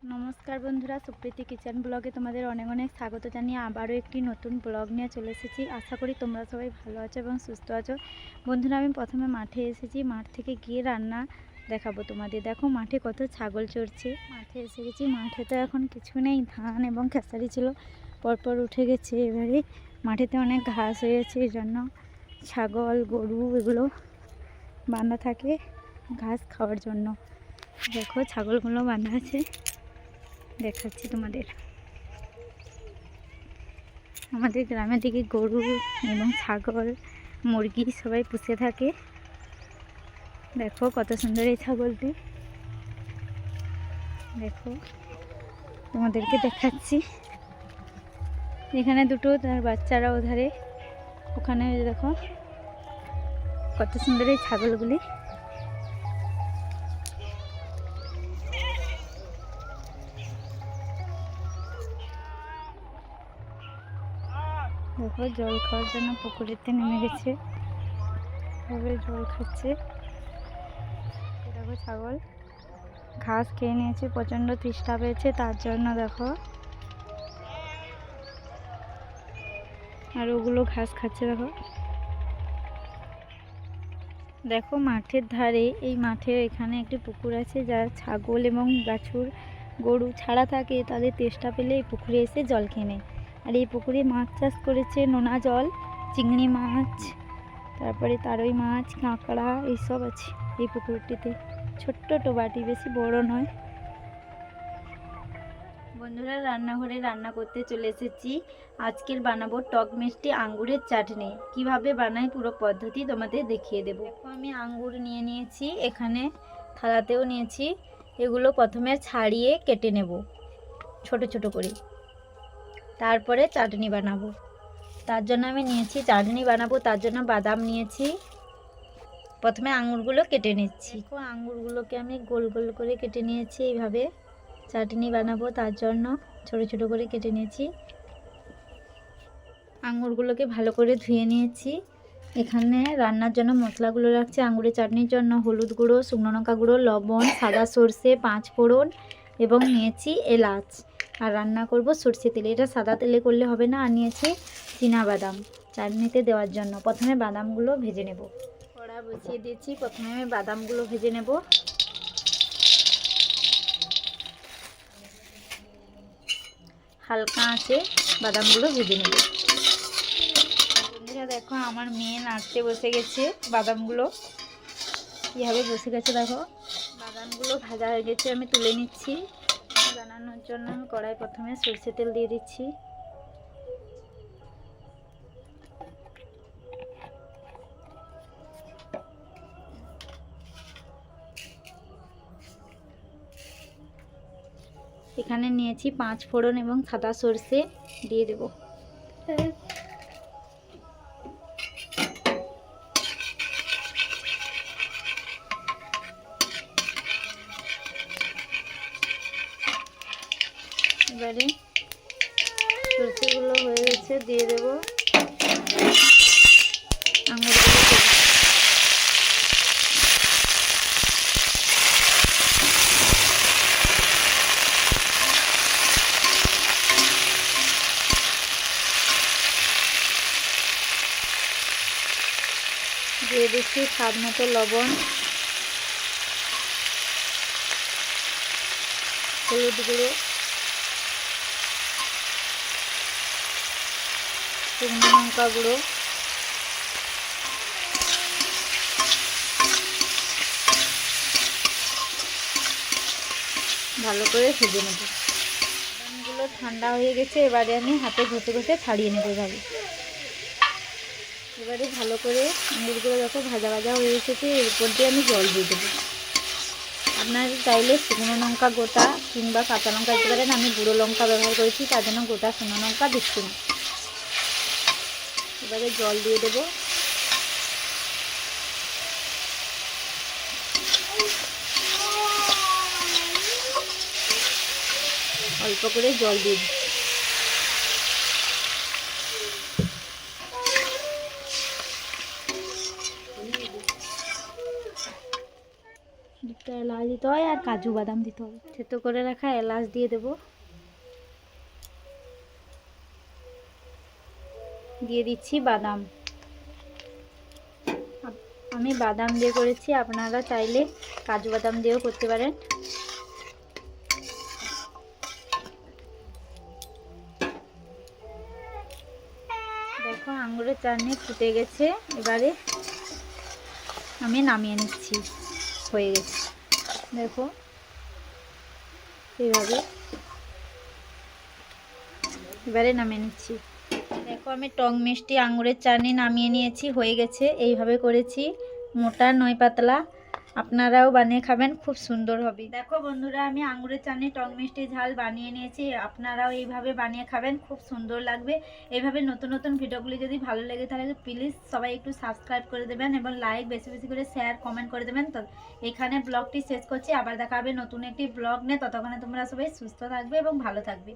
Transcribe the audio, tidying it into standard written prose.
নমস্কার বন্ধুরা, সুপ্রীতি কিচেন ব্লগে তোমাদের অনেক অনেক স্বাগত জানিয়ে আবারও একটি নতুন ব্লগ নিয়ে চলে এসেছি। আশা করি তোমরা সবাই ভালো আছো এবং সুস্থ আছো। বন্ধুরা, আমি প্রথমে মাঠে এসেছি। মাঠ থেকে গিয়ে রান্না দেখাবো তোমাদের। দেখো মাঠে কত ছাগল চড়ছে। মাঠে এসে গেছি। মাঠে তো এখন কিছু নেই, ধান এবং খেসারি ছিল, পরপর উঠে গেছে। এবারে মাঠেতে অনেক ঘাস হয়েছে, এই জন্য ছাগল গরু এগুলো বাঁধা থাকে ঘাস খাওয়ার জন্য। দেখো ছাগলগুলো বাঁধা আছে, দেখাচ্ছি তোমাদের। আমাদের গ্রামের দিকে গরু এবং ছাগল মুরগি সবাই পুষে থাকে। দেখো কত সুন্দর এই ছাগলটি, দেখো তোমাদেরকে দেখাচ্ছি। এখানে দুটো, তার বাচ্চারা ওধারে, ওখানে দেখো কত সুন্দর এই ছাগলগুলি। দেখো জল খাওয়ার জন্য পুকুরেতে নেমে গেছে, এভাবে জল খাচ্ছে। দেখো ছাগল ঘাস খেয়ে নিয়েছে, প্রচণ্ড তৃষ্ণা পেয়েছে, তার জন্য দেখো। আর ওগুলো ঘাস খাচ্ছে। দেখো দেখো মাঠের ধারে, এই মাঠের এখানে একটি পুকুর আছে, যা ছাগল এবং বাছুর গরু ছাড়া থাকে, তাদের তেষ্টা পেলে এই পুকুরে এসে জল খেয়ে নেয়। আর এই পুকুরে মাছ চাষ করেছে, নোনা জল, চিংড়ি মাছ, তারপরে তারই মাছ, কাঁকড়া এইসব আছে এই পুকুরটিতে। ছোট্ট টোবাটি, বেশি বড় নয়। বন্ধুরা, রান্নাঘরে রান্না করতে চলে এসেছি। আজকের বানাবো টক মিষ্টি আঙ্গুরের চাটনি। কিভাবে বানাই পুরো পদ্ধতি তোমাদের দেখিয়ে দেবো। দেখো আমি আঙ্গুর নিয়ে নিয়েছি, এখানে থালাতেও নিয়েছি। এগুলো প্রথমে ছাড়িয়ে কেটে নেব ছোট ছোট করে, তারপরে চাটনি বানাবো। তার জন্য আমি নিয়েছি, চাটনি বানাবো তার জন্য বাদাম নিয়েছি। প্রথমে আঙ্গুরগুলো কেটে নিচ্ছি। দেখো আঙ্গুরগুলোকে আমি গোল গোল করে কেটে নিয়েছি। এইভাবে চাটনি বানাবো তার জন্য ছোট ছোট করে কেটে নিয়েছি। আঙ্গুরগুলোকে ভালো করে ধুয়ে নিয়েছি। এখানে রান্নার জন্য মশলাগুলো রাখছি। আঙ্গুরের চাটনির জন্য হলুদ গুঁড়ো, শুকনো লঙ্কা গুঁড়ো, লবণ, সাদা সর্ষে, 5 ফোড়ন এবং নিয়েছি এলাচ। আর রান্না করব সর্ষে তেলে, এটা সাদা তেলে করলে হবে না। আর নিয়েছি চীনাবাদাম চাটনিতে দেওয়ার জন্য। প্রথমে বাদামগুলো ভেজে নেব। কড়া বসিয়ে দিয়েছি, প্রথমে আমি বাদামগুলো ভেজে নেব। হালকা আঁচে বাদামগুলো ভেজে নেব। বন্ধুরা দেখো আমার মেয়ে নাড়তে বসে গেছে। বাদামগুলো কীভাবে বসে গেছে দেখো। বাদামগুলো ভাজা হয়ে গেছে, আমি তুলে নিচ্ছি। বানানোর জন্য আমি কড়াই প্রথমে সরষে তেল দিয়ে দিচ্ছি। এখানে নিয়েছি 5 ফোড়ন এবং সাদা সর্ষে দিয়ে দেব। এবারে সর্ষেগুলো হয়ে গেছে, দিয়ে দেব আঙুরগুলো। দিয়ে দিচ্ছি স্বাদ মতো লবণ, হলুদ গুঁড়ো, শুকনো লঙ্কা গুঁড়ো, ভালো করে ভেজে নেব। বাদামগুলো ঠান্ডা হয়ে গেছে, এবারে আমি হাতে ঘষে ঘষে ছাড়িয়ে নেব এভাবে। এবারে ভালো করে আঙুরগুলো যত ভাজা ভাজা হয়ে এসেছে, এর উপর দিয়ে আমি জল দিয়ে দেবো। আপনারা চাইলে শুকনো লঙ্কা গোটা কিংবা কাঁচা লঙ্কা দিতে পারেন। আমি গুঁড়ো লঙ্কা ব্যবহার করেছি, তার জন্য গোটা শুকনো লঙ্কা দিচ্ছি না। এবারে জল দিয়ে দেবো। অল্প করে জল দিয়ে দিচ্ছি। দুটো এলাচ দিতে হয় আর কাজু বাদাম দিতে হবে। থেতো করে রাখা এলাচ দিয়ে দেব, দিয়ে দিচ্ছি বাদাম। আমি বাদাম দিয়ে করেছি, আপনারা চাইলে কাজু বাদাম দিয়েও করতে পারেন। দেখো আঙ্গুরের চাটনি ফুটে গেছে, এবারে আমি নামিয়ে নিচ্ছি, হয়ে গেছে। দেখো এইভাবে এবারে নামিয়ে নিচ্ছি। দেখো আমি টক মিষ্টি আঙ্গুরের চাটনি নামিয়ে নিয়েছি, হয়ে গেছে। এইভাবে করেছি, মোটা নয় পাতলা। আপনারাও বানিয়ে খাবেন, খুব সুন্দর হবে। দেখো বন্ধুরা, আমি আঙ্গুরের চাটনি টক মিষ্টি ঝাল বানিয়ে নিয়েছি। আপনারাও এইভাবে বানিয়ে খাবেন, খুব সুন্দর লাগবে। এইভাবে নতুন নতুন ভিডিওগুলি যদি ভালো লেগে তাহলে প্লিজ সবাই একটু সাবস্ক্রাইব করে দেবেন এবং লাইক বেশি বেশি করে শেয়ার কমেন্ট করে দেবেন। তো এখানে ব্লগটি শেষ করছি, আবার দেখা হবে নতুন একটি ব্লগ নিয়ে। ততক্ষণে তোমরা সবাই সুস্থ থাকবে এবং ভালো থাকবে।